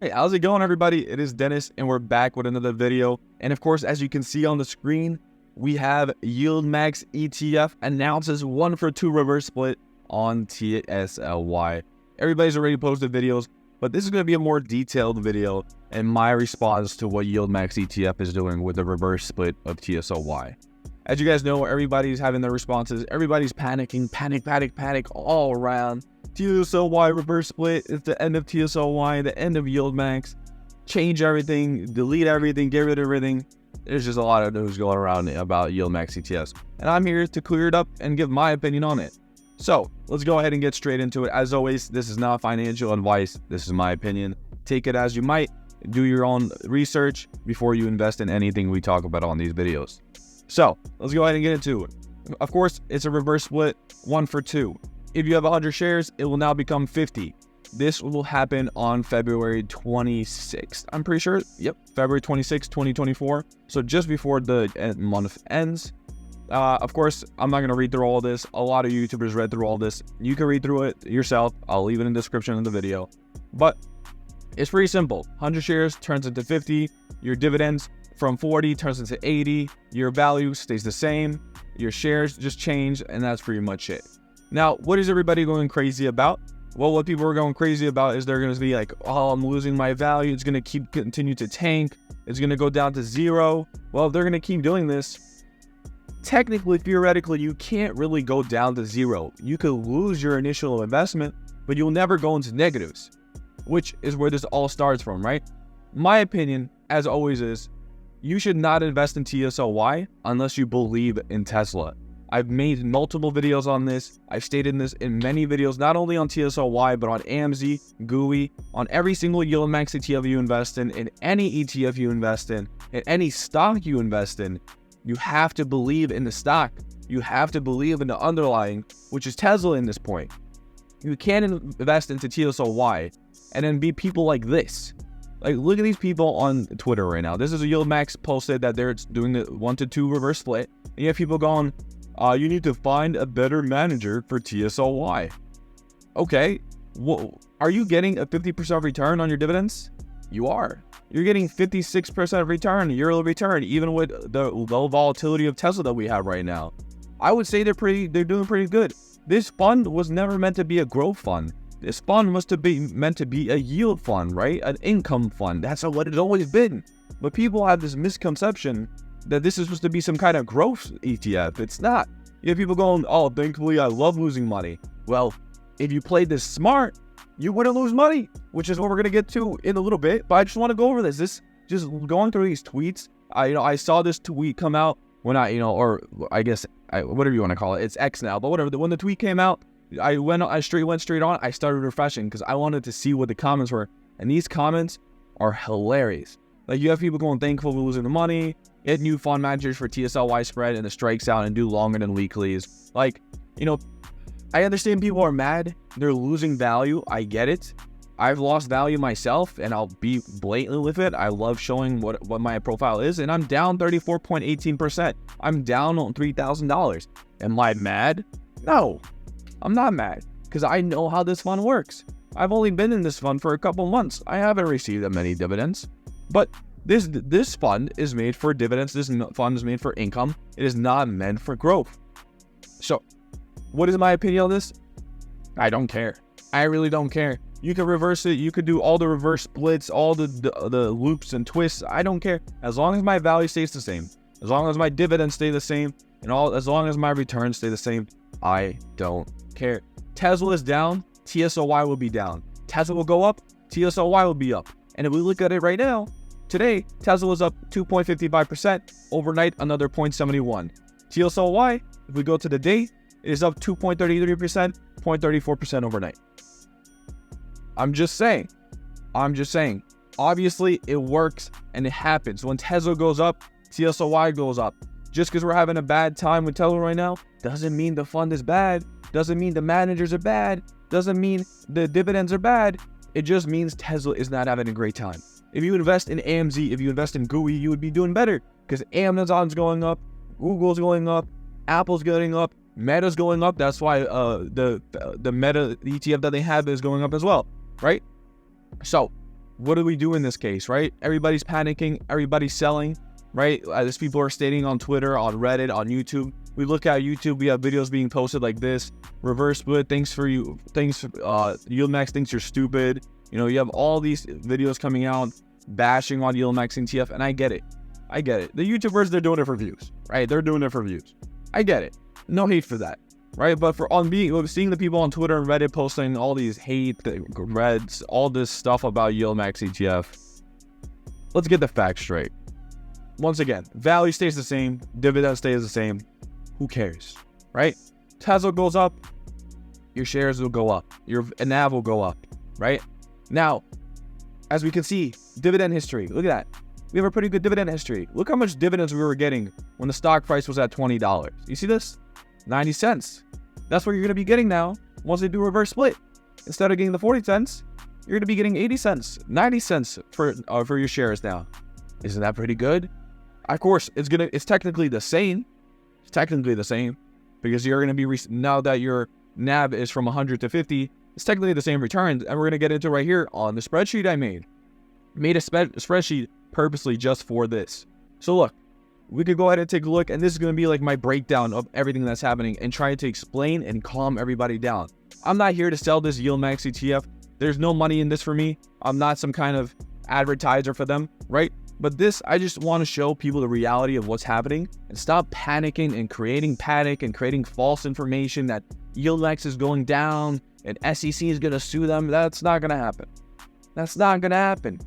Hey, how's it going, everybody? It is Dennis, and we're back with another video. And of course, as you can see on the screen, we have YieldMax ETF announces 1-for-2 reverse split on TSLY. Everybody's already posted videos, but this is going to be a more detailed video and my response to what YieldMax ETF is doing with the reverse split of TSLY. As you guys know, everybody's having their responses. Everybody's panicking, panic all around. TSLY reverse split. It's the end of TSLY, the end of YieldMax. Change everything, delete everything, get rid of everything. There's just a lot of news going around about YieldMax ETFs. And I'm here to clear it up and give my opinion on it. So let's go ahead and get straight into it. As always, this is not financial advice. This is my opinion. Take it as you might. Do your own research before you invest in anything we talk about on these videos. So let's go ahead and get into it. Of course, it's a reverse split, 1-for-2. If you have 100 shares, it will now become 50. This will happen on February 26th. I'm pretty sure. Yep, February 26th, 2024. So just before the month ends. Of course, I'm not going to read through all this. A lot of YouTubers read through all this. You can read through it yourself. I'll leave it in the description of the video. But it's pretty simple. 100 shares turns into 50. Your dividends from 40 turns into 80. Your value stays the same. Your shares just change, and that's pretty much it. Now, what is everybody going crazy about? Well, what people are going crazy about is they're going to be like, oh, I'm losing my value. It's going to continue to tank. It's going to go down to 0. Well, if they're going to keep doing this, technically, theoretically, you can't really go down to 0. You could lose your initial investment, but you'll never go into negatives, which is where this all starts from, right? My opinion, as always, is you should not invest in TSLY unless you believe in Tesla. I've made multiple videos on this. I've stated this in many videos, not only on TSLY, but on AMZ, GUI, on every single YieldMax ETF you invest in any ETF you invest in any stock you invest in. You have to believe in the stock. You have to believe in the underlying, which is Tesla in this point. You can't invest into TSLY and then be people like this. Like, look at these people on Twitter right now. This is a YieldMax posted that they're doing the 1-to-2 reverse split. And you have people going, you need to find a better manager for TSLY. Okay, well, are you getting a 50% return on your dividends? You are. You're getting 56% return, yearly return, even with the low volatility of Tesla that we have right now. I would say they're doing pretty good. This fund was never meant to be a growth fund. This fund was meant to be a yield fund, right? An income fund. That's what it's always been. But people have this misconception that this is supposed to be some kind of growth ETF. It's not. You have people going, oh, thankfully I love losing money. Well, if you played this smart, you wouldn't lose money, which is what we're going to get to in a little bit. But I just want to go over this. Just going through these tweets. I saw this tweet come out when or I guess, whatever you want to call it. It's X now, but whatever. When the tweet came out, I went straight on. I started refreshing because I wanted to see what the comments were. And these comments are hilarious. Like, you have people going, thankful for losing the money, get new fund managers for TSLY spread and the strikes out and do longer than weeklies. Like, I understand people are mad. They're losing value. I get it. I've lost value myself, and I'll be blatant with it. I love showing what my profile is, and I'm down 34.18%. I'm down on $3,000. Am I mad? No, I'm not mad, because I know how this fund works. I've only been in this fund for a couple months. I haven't received that many dividends. But this fund is made for dividends. This fund is made for income. It is not meant for growth. So, what is my opinion on this? I don't care. I really don't care. You can reverse it. You could do all the reverse splits, all the loops and twists. I don't care. As long as my value stays the same, as long as my dividends stay the same, and as long as my returns stay the same, I don't care. Tesla is down. TSLY will be down. Tesla will go up. TSLY will be up. And if we look at it right now, today, Tesla is up 2.55%. Overnight, another 0.71. TSLY, if we go to the day, it is up 2.33%, 0.34% overnight. I'm just saying. Obviously, it works and it happens. When Tesla goes up, TSLY goes up. Just because we're having a bad time with Tesla right now, doesn't mean the fund is bad. Doesn't mean the managers are bad. Doesn't mean the dividends are bad. It just means Tesla is not having a great time. If you invest in AMZ, if you invest in GUI, you would be doing better because Amazon's going up, Google's going up, Apple's going up, Meta's going up. That's why the Meta ETF that they have is going up as well, right? So what do we do in this case, right? Everybody's panicking, everybody's selling, right? As people are stating on Twitter, on Reddit, on YouTube. We look at YouTube, we have videos being posted like this. Reverse split, YieldMax thinks you're stupid. You know, you have all these videos coming out bashing on YieldMax ETF, and I get it. I get it. The YouTubers, they're doing it for views, right? They're doing it for views. I get it. No hate for that, right? But seeing the people on Twitter and Reddit posting all these reds, all this stuff about YieldMax ETF, let's get the facts straight. Once again, value stays the same, dividend stays the same. Who cares, right? Tesla goes up, your shares will go up, your NAV will go up, right? Now, as we can see, dividend history, look at that. We have a pretty good dividend history. Look how much dividends we were getting when the stock price was at $20. You see this? 90 cents. That's what you're going to be getting now once they do reverse split. Instead of getting the 40 cents, you're going to be getting 80 cents, 90 cents for your shares now. Isn't that pretty good? Of course, it's technically the same. It's technically the same because you're going to be, now that your NAV is from 100 to 50, it's technically the same returns. And we're going to get into right here on the spreadsheet I made. Made a spreadsheet purposely just for this. So look, we could go ahead and take a look, and this is going to be like my breakdown of everything that's happening and trying to explain and calm everybody down. I'm not here to sell this YieldMax ETF. There's no money in this for me. I'm not some kind of advertiser for them, right? But this, I just want to show people the reality of what's happening and stop panicking and creating panic and creating false information that YieldMax is going down and SEC is going to sue them. That's not going to happen. That's not going to happen.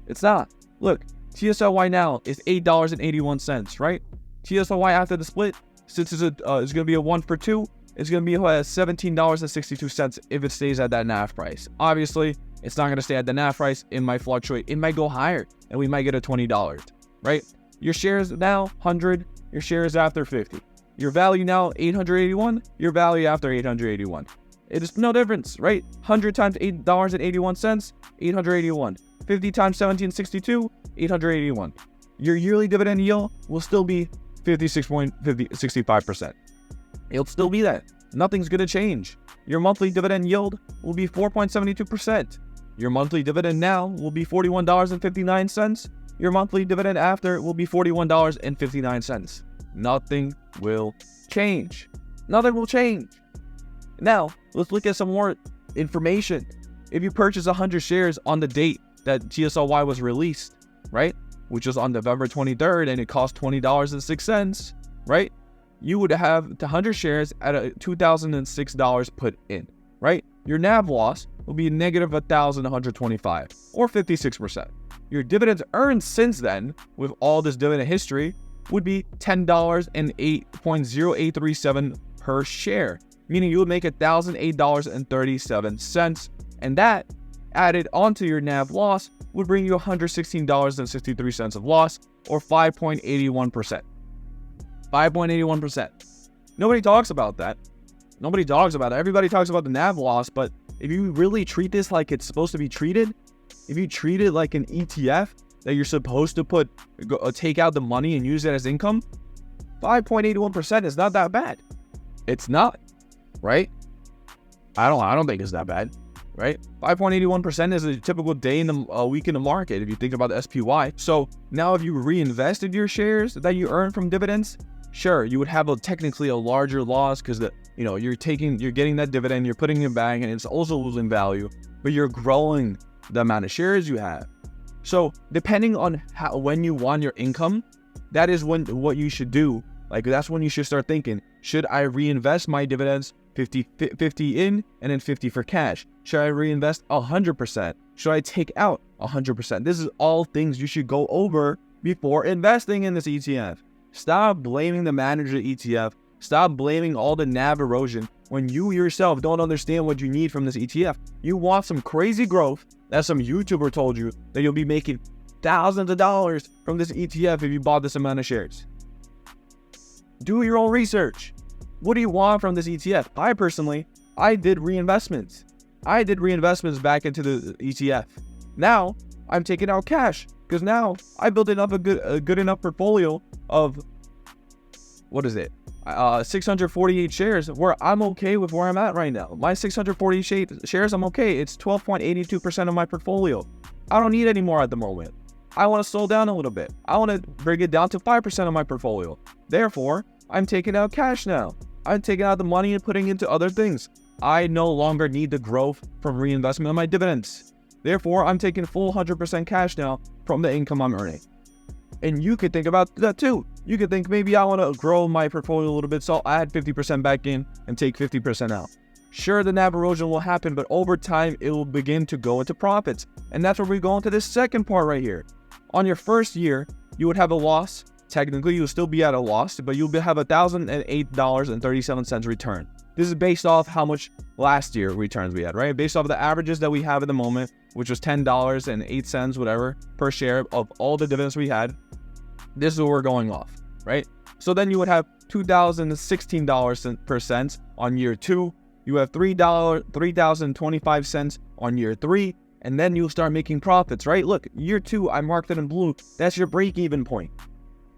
It's not. Look, TSLY now is $8.81, right? TSLY after the split, since it's going to be a 1 for 2, it's going to be $17.62 if it stays at that NAV price. Obviously, it's not going to stay at the NAV price. It might fluctuate. It might go higher, and we might get a $20, right? Your shares now, 100. Your shares after 50. Your value now, 881. Your value after 881. It is no difference, right? 100 times $8.81, 881. 50 times 1762, 881. Your yearly dividend yield will still be 65%. It'll still be that. Nothing's going to change. Your monthly dividend yield will be 4.72%. Your monthly dividend now will be $41.59. Your monthly dividend after will be $41.59. Nothing will change. Nothing will change. Now, let's look at some more information. If you purchase 100 shares on the date that TSLY was released, right, which was on November 23rd, and it cost $20.06, right, you would have the 100 shares at a $2,006 put in, right? Your NAV loss will be negative $1,125, or 56%. Your dividends earned since then, with all this dividend history, would be $10.0837 per share, meaning you would make $1,008.37, and that added onto your NAV loss would bring you $116.63 of loss, or 5.81%. 5.81%. Nobody talks about that. Nobody talks about it. Everybody talks about the NAV loss, but if you really treat this like it's supposed to be treated, if you treat it like an ETF that you're supposed to take out the money and use it as income, 5.81% is not that bad. It's not, right? I don't think it's that bad. Right? 5.81% is a typical day in the week in the market if you think about the SPY. So now if you reinvested your shares that you earn from dividends, sure, you would have technically a larger loss because you're getting that dividend, you're putting it back, and it's also losing value, but you're growing the amount of shares you have. So depending on when you want your income, that is what you should do. Like, that's when you should start thinking, should I reinvest my dividends 50 in and then 50 for cash? Should I reinvest 100%? Should I take out 100%? This is all things you should go over before investing in this ETF. Stop blaming the manager of the ETF. Stop blaming all the NAV erosion when you yourself don't understand what you need from this ETF. You want some crazy growth that some YouTuber told you that you'll be making thousands of dollars from this ETF if you bought this amount of shares. Do your own research. What do you want from this ETF? I did reinvestments. I did reinvestments back into the ETF. Now I'm taking out cash because now I built enough a good enough portfolio of 648 shares, where I'm okay with where I'm at right now. My 648 shares, I'm okay. It's 12.82% of my portfolio. I don't need any more at the moment. I want to slow down a little bit. I want to bring it down to 5% of my portfolio. Therefore, I'm taking out cash now. I'm taking out the money and putting it into other things. I no longer need the growth from reinvestment of my dividends. Therefore, I'm taking full 100% cash now from the income I'm earning. And you could think about that too. You could think maybe I want to grow my portfolio a little bit, so I add 50% back in and take 50% out. Sure, the NAV erosion will happen, but over time, it will begin to go into profits. And that's where we go into this second part right here. On your first year, you would have a loss. Technically, you'll still be at a loss, but you'll have $1,008.37 return. This is based off how much last year returns we had, right? Based off the averages that we have at the moment, which was $10.08, whatever, per share of all the dividends we had. This is what we're going off, right? So then you would have $2,016 on year 2. You have $3,025 on year 3, and then you'll start making profits, right? Look, year 2, I marked it in blue. That's your break-even point.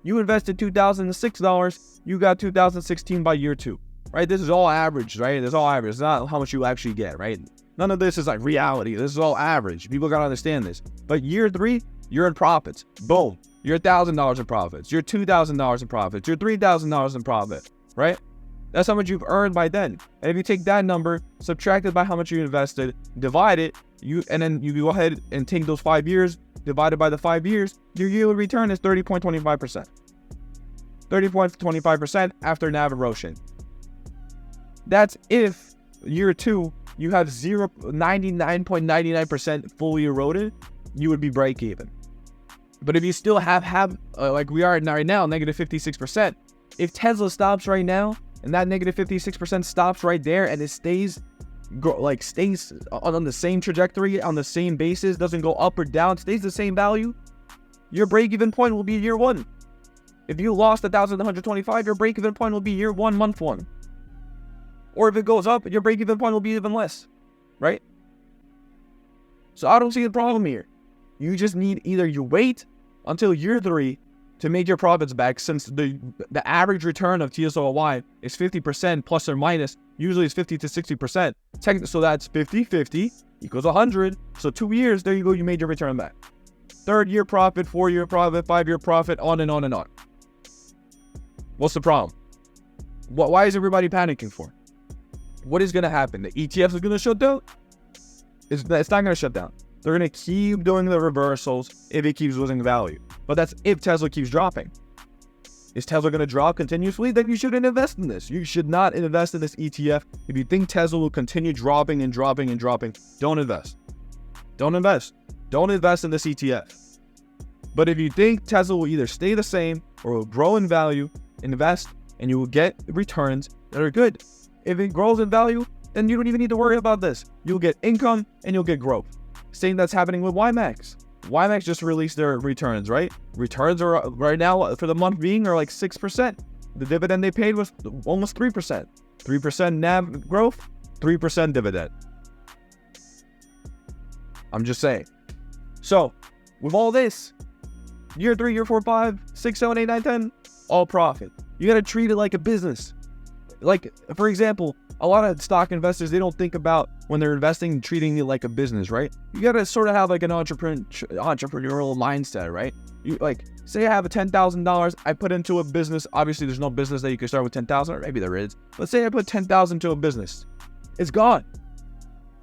You invested $2,006, you got $2,016 by year 2, right? This is all average, right? This is all average. It's not how much you actually get, right? None of this is like reality. This is all average. People got to understand this. But year 3, you're in profits. Boom. You're $1,000 in profits. You're $2,000 in profits. You're $3,000 in profit, right? That's how much you've earned by then. And if you take that number, subtract it by how much you invested, divide it, and then you go ahead and take those 5 years, divided by the 5 years, your yield return is 30.25%. 30.25% after NAV erosion. That's if year 2, you have 99.99% fully eroded, you would be break even. But if you still have like we are right now, negative 56%, if Tesla stops right now, and that negative 56% stops right there, and it stays on the same trajectory, on the same basis, doesn't go up or down, stays the same value, your break-even point will be year 1. If you lost 1,125, your break-even point will be year 1, month 1. Or if it goes up, your break-even point will be even less, right? So I don't see the problem here. You just need either you wait until year 3 to make your profits back, since the average return of TSLY is 50% plus or minus. Usually it's 50 to 60%. So that's 50 equals 100. So 2 years, there you go, you made your return back. 3rd year profit, 4-year profit, 5-year profit, on and on and on. What's the problem? Why is everybody panicking for? What is going to happen? The ETFs are going to shut down? It's not going to shut down. They're going to keep doing the reversals if it keeps losing value. But that's if Tesla keeps dropping. Is Tesla going to drop continuously? Then you shouldn't invest in this. You should not invest in this ETF. If you think Tesla will continue dropping and dropping and dropping, don't invest. Don't invest. Don't invest in this ETF. But if you think Tesla will either stay the same or will grow in value, invest, and you will get returns that are good. If it grows in value, then you don't even need to worry about this. You'll get income and you'll get growth. Same that's happening with YieldMax. YieldMax just released their returns, right? Returns are right now for the month being are like 6%. The dividend they paid was almost 3%. 3% NAV growth, 3% dividend. I'm just saying. So, with all this, year 3, year 4, 5, 6, 7, 8, 9, 10, all profit. You got to treat it like a business. Like, for example, a lot of stock investors, they don't think about when they're investing, treating it like a business, right? You got to sort of have like an entrepreneurial mindset, right? You like, say I have $10,000, I put into a business. Obviously, there's no business that you can start with 10,000, or maybe there is. But say I put 10,000 to a business, it's gone.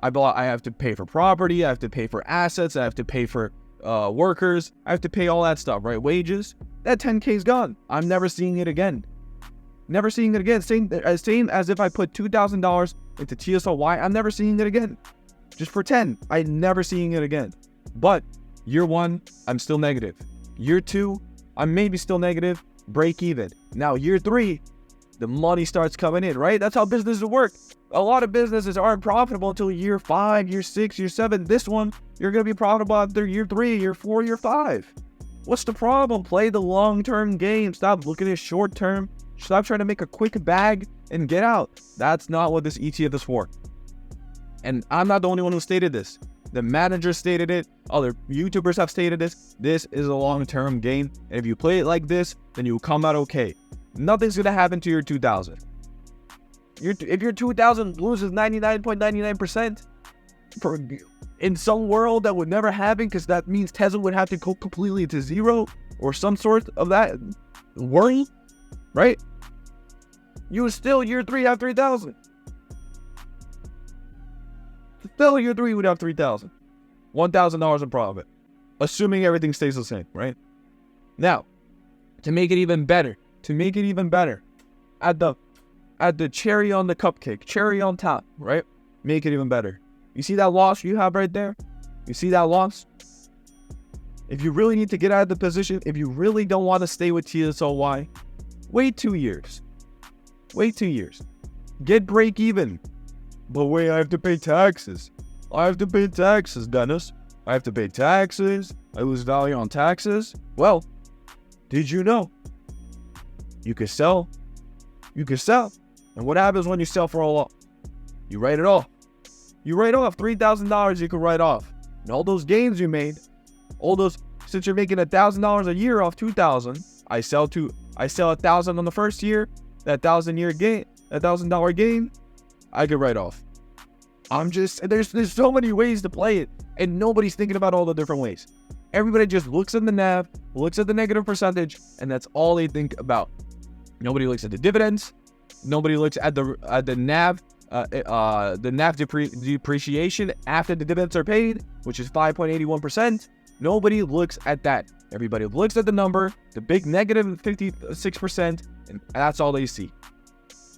I have to pay for property, I have to pay for assets, I have to pay for workers, I have to pay all that stuff, right? Wages. That 10K is gone. I'm never seeing it again. Never seeing it again. Same as if I put $2,000 into TSLY, I'm never seeing it again. Just pretend I'm never seeing it again. But year 1, I'm still negative. Year 2, I'm maybe still negative, break even. Now year 3, the money starts coming in, right? That's how businesses work. A lot of businesses aren't profitable until year 5, year 6, year 7. This one, you're going to be profitable after year 3, year 4, year 5. What's the problem? Play the long-term game. Stop looking at short-term. Stop trying to make a quick bag and get out. That's not what this ETF is for. And I'm not the only one who stated this. The manager stated it. Other YouTubers have stated this. This is a long-term game. And if you play it like this, then you will come out okay. Nothing's gonna happen to your 2000. If your 2000 loses 99.99%, in some world that would never happen, because that means Tesla would have to go completely to zero or some sort of that worry, right? You would still year 3 have 3,000. Still year 3 would have 3,000. $1,000 in profit, assuming everything stays the same, right? Now, to make it even better, add the cherry on the cupcake, cherry on top, right? Make it even better. You see that loss you have right there? You see that loss? If you really need to get out of the position, if you really don't want to stay with TSLY, wait 2 years. Wait 2 years. Get break even. But wait, I have to pay taxes. I have to pay taxes, Dennis. I have to pay taxes. I lose value on taxes. Well, did you know? You could sell. You could sell. And what happens when you sell for all off? You write it off. You write off $3,000 you could write off. And all those gains you made, all those, since you're making $1,000 a year off 2,000, I sell 1,000 on the first year, that $1,000 gain, I could write off. There's so many ways to play it, and nobody's thinking about all the different ways. Everybody just looks at the NAV, looks at the negative percentage, and that's all they think about. Nobody looks at the dividends. Nobody looks at the NAV, the NAV depreciation after the dividends are paid, which is 5.81%. Nobody looks at that. Everybody looks at the number, the big negative 56%, and that's all they see.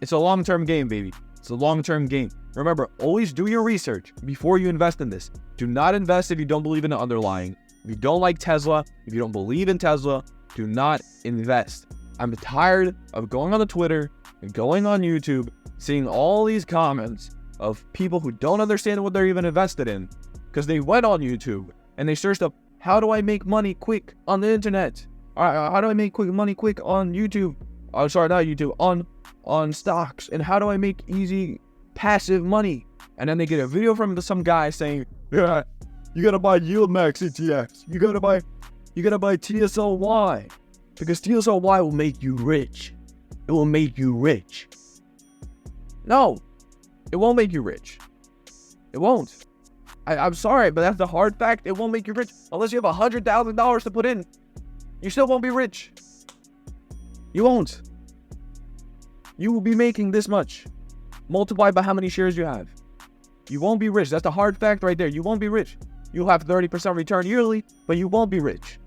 It's a long-term game, baby. It's a long-term game. Remember, always do your research before you invest in this. Do not invest if you don't believe in the underlying. If you don't like Tesla, if you don't believe in Tesla, do not invest. I'm tired of going on the Twitter and going on YouTube, seeing all these comments of people who don't understand what they're even invested in, because they went on YouTube and they searched up, how do I make money quick on the internet? How do I make money quick on YouTube? Oh, sorry, not YouTube, on stocks. And how do I make easy passive money? And then they get a video from some guy saying, yeah, you gotta buy YieldMax ETFs. You gotta buy TSLY, because TSLY will make you rich. It will make you rich. No, it won't make you rich. It won't. I'm sorry, but that's the hard fact. It won't make you rich unless you have $100,000 to put in. You still won't be rich. You won't. You will be making this much. Multiply by how many shares you have. You won't be rich. That's the hard fact right there. You won't be rich. You'll have 30% return yearly, but you won't be rich.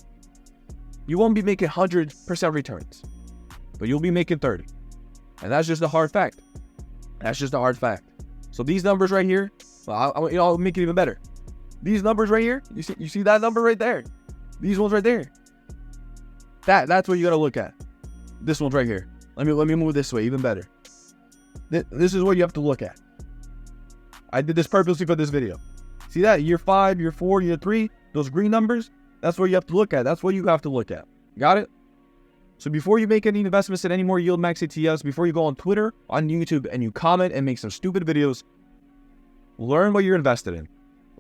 You won't be making 100% returns, but you'll be making 30. And that's just a hard fact. That's just a hard fact. So these numbers right here, well, I'll make it even better. These numbers right here, you see that number right there? These ones right there. That's what you gotta look at. This one's right here. Let me move this way, even better. This is what you have to look at. I did this purposely for this video. See that? Year 5, year 4, year 3, those green numbers, that's what you have to look at. That's what you have to look at. Got it? So before you make any investments in any more YieldMax ETFs, before you go on Twitter, on YouTube, and you comment and make some stupid videos, learn what you're invested in.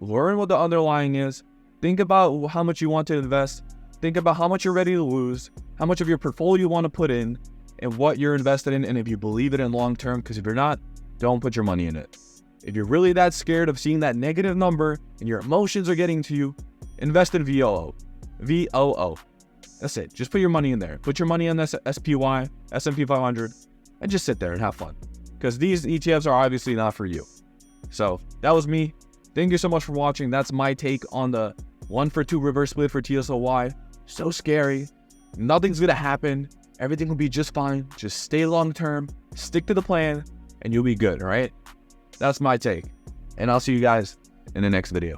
Learn what the underlying is. Think about how much you want to invest. Think about how much you're ready to lose, how much of your portfolio you want to put in, and what you're invested in, and if you believe it in long term, because if you're not, don't put your money in it. If you're really that scared of seeing that negative number and your emotions are getting to you, invest in VOO. VOO. That's it. Just put your money in there. Put your money in this SPY, S&P 500, and just sit there and have fun. Because these ETFs are obviously not for you. So that was me. Thank you so much for watching. That's my take on the 1-for-2 reverse split for TSLY. So scary. Nothing's going to happen. Everything will be just fine. Just stay long term. Stick to the plan, and you'll be good, all right? That's my take. And I'll see you guys in the next video.